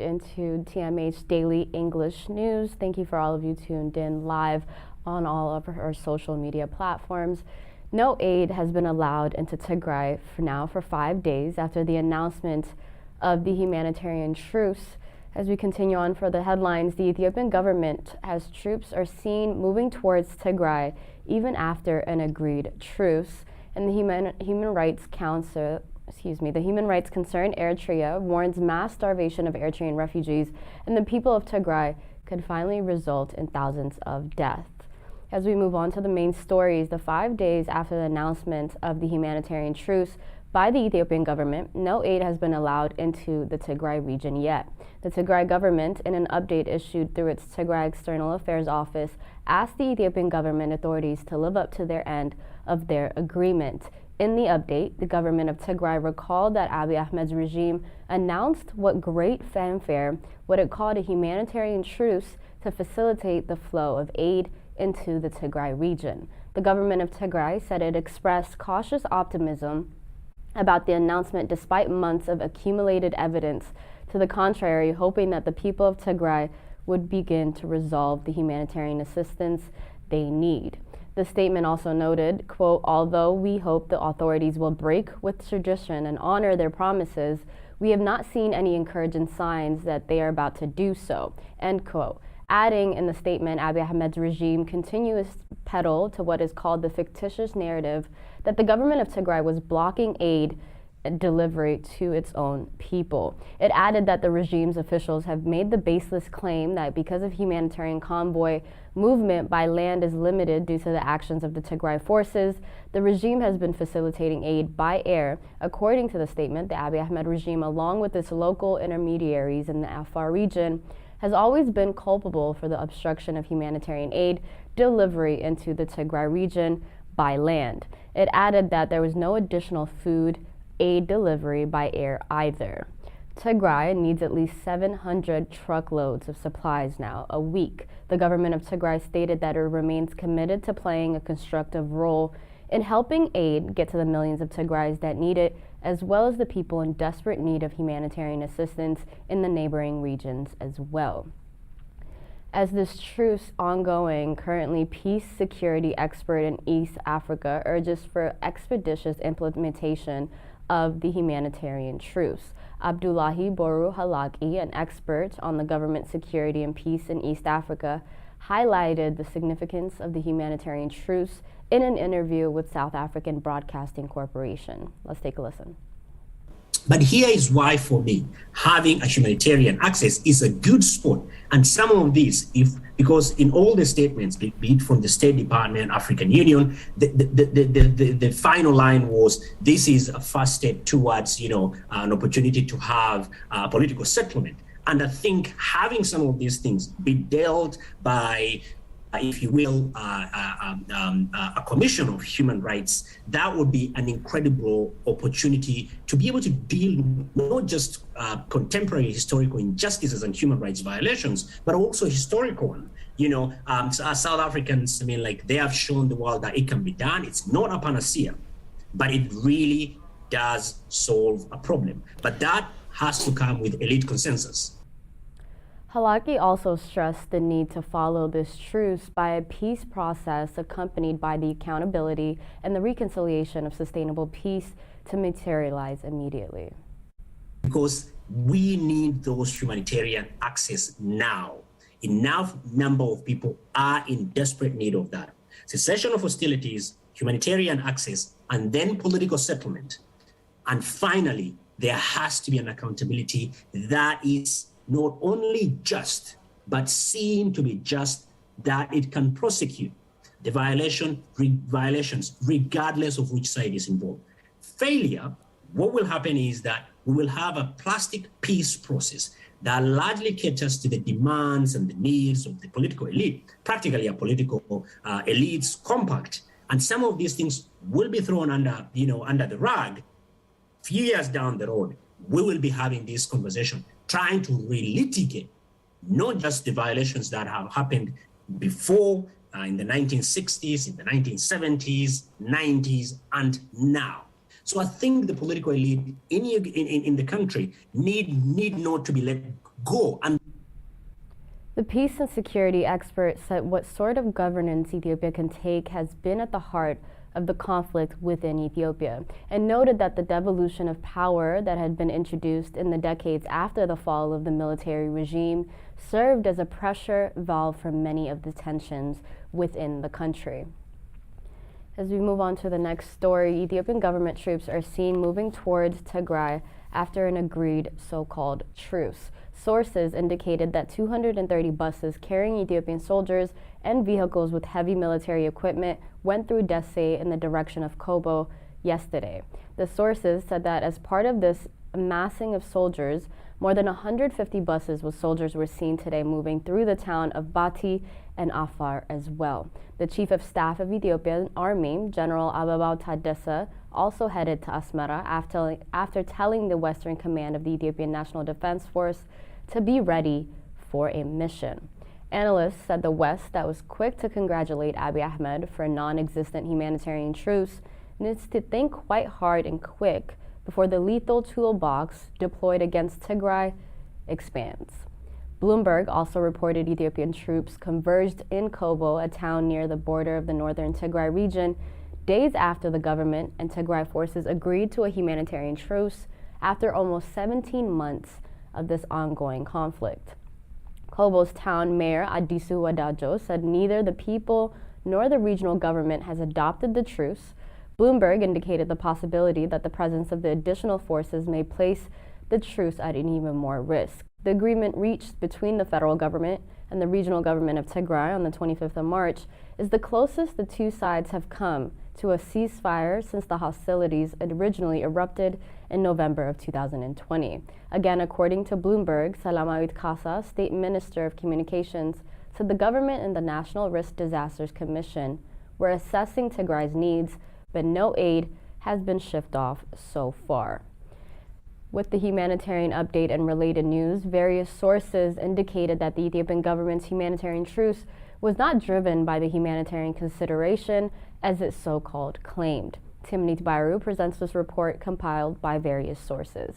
Into TMH Daily English News. Thank you for all of you tuned in live on all of our social media platforms. No aid has been allowed into Tigray for 5 days after the announcement of the humanitarian truce. As we continue on for the headlines, the Ethiopian government has troops are seen moving towards Tigray even after an agreed truce, and the Human Rights Council the Human Rights Concern Eritrea warns mass starvation of Eritrean refugees and the people of Tigray could finally result in thousands of deaths. As we move on to the main stories, the 5 days after the announcement of the humanitarian truce by the Ethiopian government, no aid has been allowed into the Tigray region yet. The Tigray government, in an update issued through its Tigray External Affairs Office, asked the Ethiopian government authorities to live up to their end of their agreement. In the update, the government of Tigray recalled that Abiy Ahmed's regime announced with great fanfare what it called a humanitarian truce to facilitate the flow of aid into the Tigray region. The government of Tigray said it expressed cautious optimism about the announcement despite months of accumulated evidence to the contrary, hoping that the people of Tigray would begin to resolve the humanitarian assistance they need. The statement also noted, quote, although we hope the authorities will break with tradition and honor their promises, we have not seen any encouraging signs that they are about to do so, end quote. Adding in the statement, Abiy Ahmed's regime continues to peddle to what is called the fictitious narrative that the government of Tigray was blocking aid delivery to its own people. It added that the regime's officials have made the baseless claim that because of humanitarian convoy movement by land is limited due to the actions of the Tigray forces, the regime has been facilitating aid by air. According to the statement, the Abiy Ahmed regime, along with its local intermediaries in the Afar region, has always been culpable for the obstruction of humanitarian aid delivery into the Tigray region by land. It added that there was no additional food aid delivery by air either. Tigray needs at least 700 truckloads of supplies now a week. The government of Tigray stated that it remains committed to playing a constructive role in helping aid get to the millions of Tigrays that need it, as well as the people in desperate need of humanitarian assistance in the neighboring regions as well. As this truce ongoing, currently peace security expert in East Africa urges for expeditious implementation of the humanitarian truce. Abdullahi Boru Halaki, an expert on the government security and peace in East Africa, highlighted the significance of the humanitarian truce in an interview with South African Broadcasting Corporation. Let's take a listen. But here is why, for me, having a humanitarian access is a good spot. And some of these, because in all the statements, be it from the State Department, African Union, the final line was, this is a first step towards, an opportunity to have a political settlement. And I think having some of these things be dealt by, if you will, a commission of human rights, that would be an incredible opportunity to be able to deal not just contemporary historical injustices and human rights violations, but also historical one. South Africans, they have shown the world that it can be done. It's not a panacea, but it really does solve a problem. But that has to come with elite consensus. Halaki also stressed the need to follow this truce by a peace process accompanied by the accountability and the reconciliation of sustainable peace to materialize immediately. Because we need those humanitarian access now. Enough number of people are in desperate need of that. Cessation of hostilities, humanitarian access, and then political settlement. And finally, there has to be an accountability that is not only just, but seen to be just, that it can prosecute the violations regardless of which side is involved. Failure, what will happen is that we will have a plastic peace process that largely caters to the demands and the needs of the political elite, practically a political elite's compact. And some of these things will be thrown under the rug. Few years down the road, we will be having this conversation, trying to relitigate not just the violations that have happened before in the 1960s, in the 1970s, 90s, and now. So I think the political elite in the country need not to be let go and The peace and security expert said what sort of governance Ethiopia can take has been at the heart of the conflict within Ethiopia, and noted that the devolution of power that had been introduced in the decades after the fall of the military regime served as a pressure valve for many of the tensions within the country. As we move on to the next story, Ethiopian government troops are seen moving towards Tigray after an agreed so-called truce. Sources indicated that 230 buses carrying Ethiopian soldiers and vehicles with heavy military equipment went through Dessie in the direction of Kobo yesterday. The sources said that as part of this amassing of soldiers, more than 150 buses with soldiers were seen today moving through the town of Bati and Afar as well. The Chief of Staff of Ethiopian Army, General Ababaw Taddese, also headed to Asmara after telling the Western Command of the Ethiopian National Defense Force to be ready for a mission. Analysts said the West, that was quick to congratulate Abiy Ahmed for a non-existent humanitarian truce, needs to think quite hard and quick before the lethal toolbox deployed against Tigray expands. Bloomberg also reported Ethiopian troops converged in Kobo, a town near the border of the northern Tigray region, days after the government and Tigray forces agreed to a humanitarian truce after almost 17 months of this ongoing conflict. Kobo's town mayor, Adisu Wadajo, said neither the people nor the regional government has adopted the truce. Bloomberg indicated the possibility that the presence of the additional forces may place the truce at an even more risk. The agreement reached between the federal government and the regional government of Tigray on the 25th of March is the closest the two sides have come to a ceasefire since the hostilities originally erupted in November of 2020. Again, according to Bloomberg, Salamawit Kasa, State Minister of Communications, said the government and the National Risk Disasters Commission were assessing Tigray's needs, but no aid has been shipped off so far. With the humanitarian update and related news, various sources indicated that the Ethiopian government's humanitarian truce was not driven by the humanitarian consideration as it so-called claimed. Timnit Bairu presents this report compiled by various sources.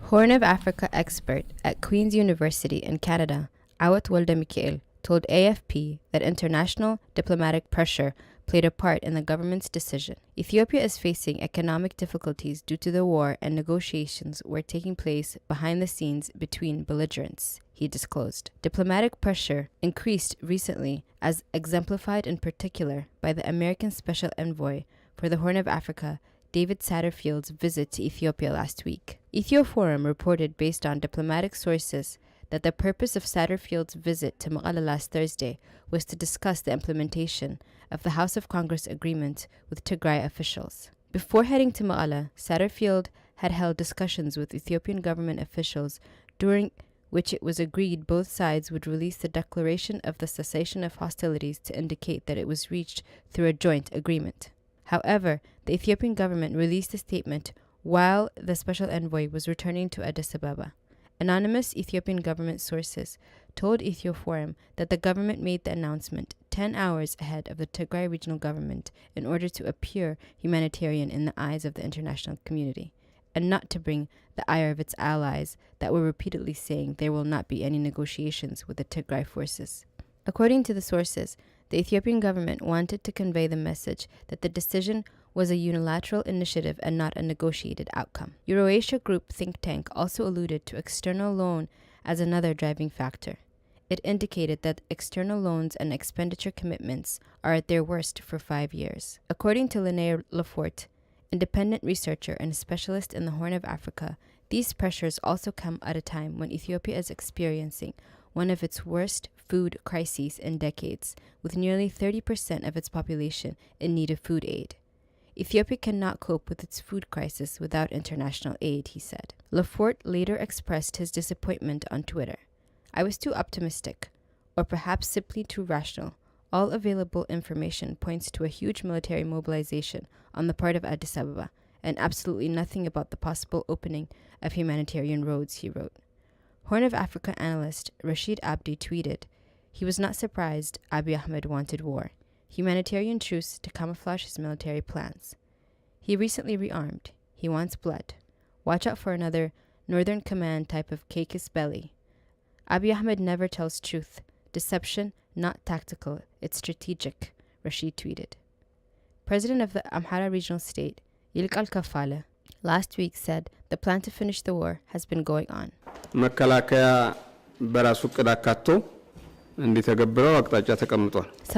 Horn of Africa expert at Queen's University in Canada, Awat Walda Mikael, told AFP that international diplomatic pressure played a part in the government's decision. Ethiopia is facing economic difficulties due to the war, and negotiations were taking place behind the scenes between belligerents, he disclosed. Diplomatic pressure increased recently, as exemplified in particular by the American Special Envoy for the Horn of Africa, David Satterfield's visit to Ethiopia last week. Ethioforum reported, based on diplomatic sources, that the purpose of Satterfield's visit to Mekelle last Thursday was to discuss the implementation of the House of Congress agreement with Tigray officials. Before heading to Mekelle, Satterfield had held discussions with Ethiopian government officials, during which it was agreed both sides would release the declaration of the cessation of hostilities to indicate that it was reached through a joint agreement. However, the Ethiopian government released a statement while the special envoy was returning to Addis Ababa. Anonymous Ethiopian government sources told Ethioforum that the government made the announcement 10 hours ahead of the Tigray regional government in order to appear humanitarian in the eyes of the international community, and not to bring the ire of its allies that were repeatedly saying there will not be any negotiations with the Tigray forces. According to the sources, the Ethiopian government wanted to convey the message that the decision was a unilateral initiative and not a negotiated outcome. Eurasia Group think tank also alluded to external loan as another driving factor. It indicated that external loans and expenditure commitments are at their worst for 5 years. According to Linnea Lafort, independent researcher and specialist in the Horn of Africa, these pressures also come at a time when Ethiopia is experiencing one of its worst food crises in decades, with nearly 30% of its population in need of food aid. Ethiopia cannot cope with its food crisis without international aid, he said. Lafort later expressed his disappointment on Twitter. I was too optimistic, or perhaps simply too rational. All available information points to a huge military mobilization on the part of Addis Ababa, and absolutely nothing about the possible opening of humanitarian roads, he wrote. Horn of Africa analyst Rashid Abdi tweeted, he was not surprised Abiy Ahmed wanted war. Humanitarian truce to camouflage his military plans. He recently rearmed. He wants blood. Watch out for another Northern Command type of casus belli. Abiy Ahmed never tells truth. Deception, not tactical, it's strategic, Rashid tweeted. President of the Amhara regional state, Yilkal Kafale, last week said the plan to finish the war has been going on. Some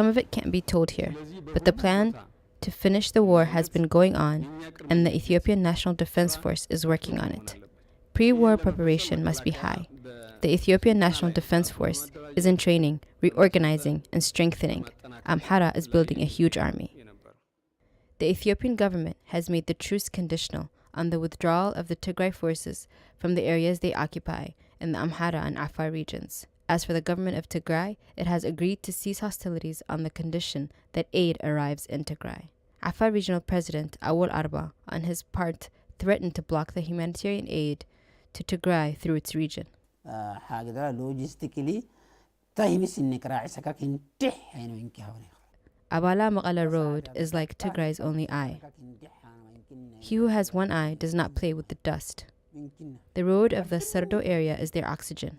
of it can't be told here, but the plan to finish the war has been going on, and the Ethiopian National Defense Force is working on it. Pre-war preparation must be high. The Ethiopian National Defense Force is in training, reorganizing, and strengthening. Amhara is building a huge army. The Ethiopian government has made the truce conditional on the withdrawal of the Tigray forces from the areas they occupy in the Amhara and Afar regions. As for the government of Tigray, it has agreed to cease hostilities on the condition that aid arrives in Tigray. Afar Regional President Awol Arba, on his part, threatened to block the humanitarian aid to Tigray through its region. Abala Maqala Road is like Tigray's only eye. He who has one eye does not play with the dust. The road of the Sardo area is their oxygen.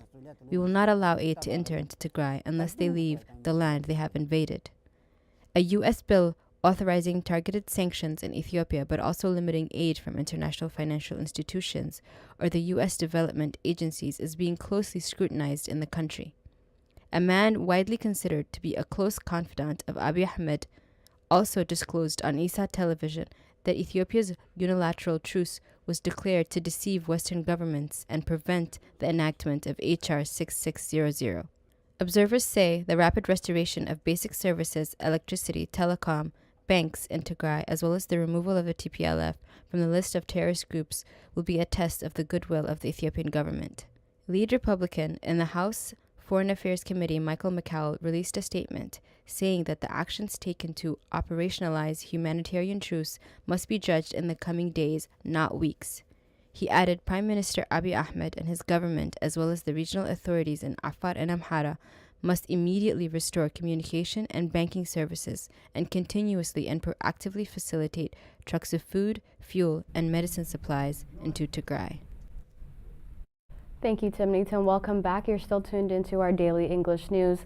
We will not allow aid to enter into Tigray unless they leave the land they have invaded. A U.S. bill authorizing targeted sanctions in Ethiopia but also limiting aid from international financial institutions or the U.S. development agencies is being closely scrutinized in the country. A man widely considered to be a close confidant of Abiy Ahmed also disclosed on Isa television that Ethiopia's unilateral truce was declared to deceive Western governments and prevent the enactment of H.R. 6600. Observers say the rapid restoration of basic services, electricity, telecom, banks in Tigray, as well as the removal of the TPLF from the list of terrorist groups, will be a test of the goodwill of the Ethiopian government. Lead Republican in the House Foreign Affairs Committee Michael McCall released a statement saying that the actions taken to operationalize humanitarian truce must be judged in the coming days, not weeks. He added Prime Minister Abiy Ahmed and his government, as well as the regional authorities in Afar and Amhara, must immediately restore communication and banking services and continuously and proactively facilitate trucks of food, fuel, and medicine supplies into Tigray. Thank you, Timnington. Welcome back. You're still tuned into our daily English news.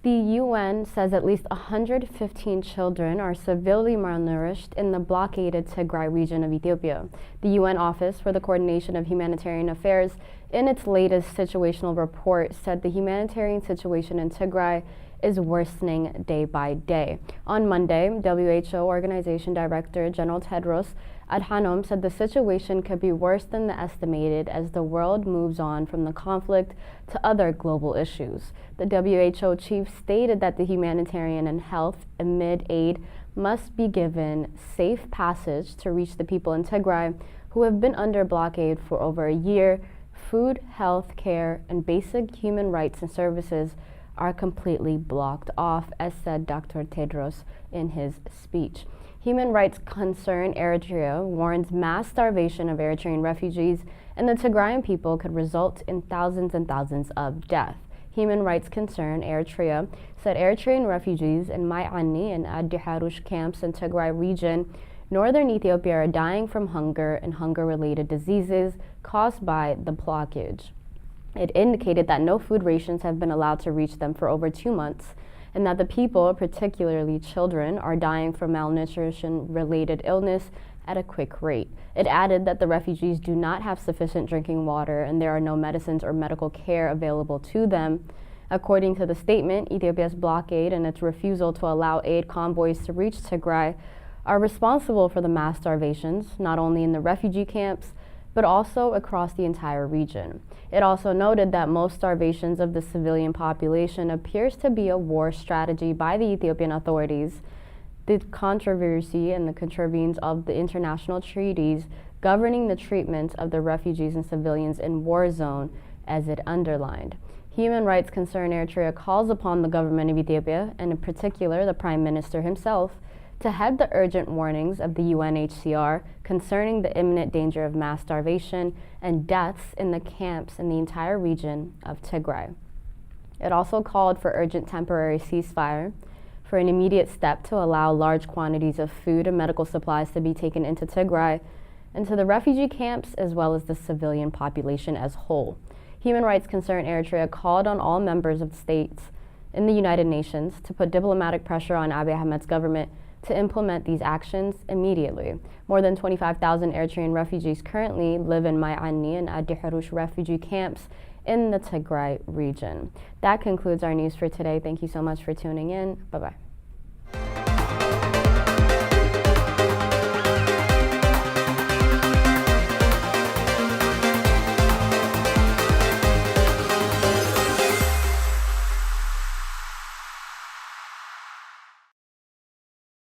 The UN says at least 115 children are severely malnourished in the blockaded Tigray region of Ethiopia. The UN Office for the Coordination of Humanitarian Affairs, in its latest situational report, said the humanitarian situation in Tigray is worsening day by day. On Monday, WHO Organization Director General Tedros Adhanom said the situation could be worse than the estimated as the world moves on from the conflict to other global issues. The WHO chief stated that the humanitarian and health amid aid must be given safe passage to reach the people in Tigray who have been under blockade for over a year. Food, health care, and basic human rights and services are completely blocked off, as said Dr. Tedros in his speech. Human rights concern Eritrea warns mass starvation of Eritrean refugees and the Tigrayan people could result in thousands and thousands of deaths. Human rights concern Eritrea said Eritrean refugees in Mai'ani and Adi Harush camps in Tigray region, northern Ethiopia, are dying from hunger and hunger-related diseases caused by the blockage. It indicated that no food rations have been allowed to reach them for over 2 months, and that the people, particularly children, are dying from malnutrition-related illness at a quick rate. It added that the refugees do not have sufficient drinking water and there are no medicines or medical care available to them. According to the statement, Ethiopia's blockade and its refusal to allow aid convoys to reach Tigray are responsible for the mass starvations, not only in the refugee camps, but also across the entire region. It also noted that most starvations of the civilian population appears to be a war strategy by the Ethiopian authorities. The controversy and the contravenes of the international treaties governing the treatment of the refugees and civilians in war zone, as it underlined. Human rights concern Eritrea calls upon the government of Ethiopia, and in particular the Prime Minister himself, to head the urgent warnings of the UNHCR concerning the imminent danger of mass starvation and deaths in the camps in the entire region of Tigray. It also called for urgent temporary ceasefire, for an immediate step to allow large quantities of food and medical supplies to be taken into Tigray, into the refugee camps as well as the civilian population as whole. Human rights concern Eritrea called on all members of states in the United Nations to put diplomatic pressure on Abiy Ahmed's government to implement these actions immediately. More than 25,000 Eritrean refugees currently live in Mayani and Adi Harush refugee camps in the Tigray region. That concludes our news for today. Thank you so much for tuning in. Bye-bye.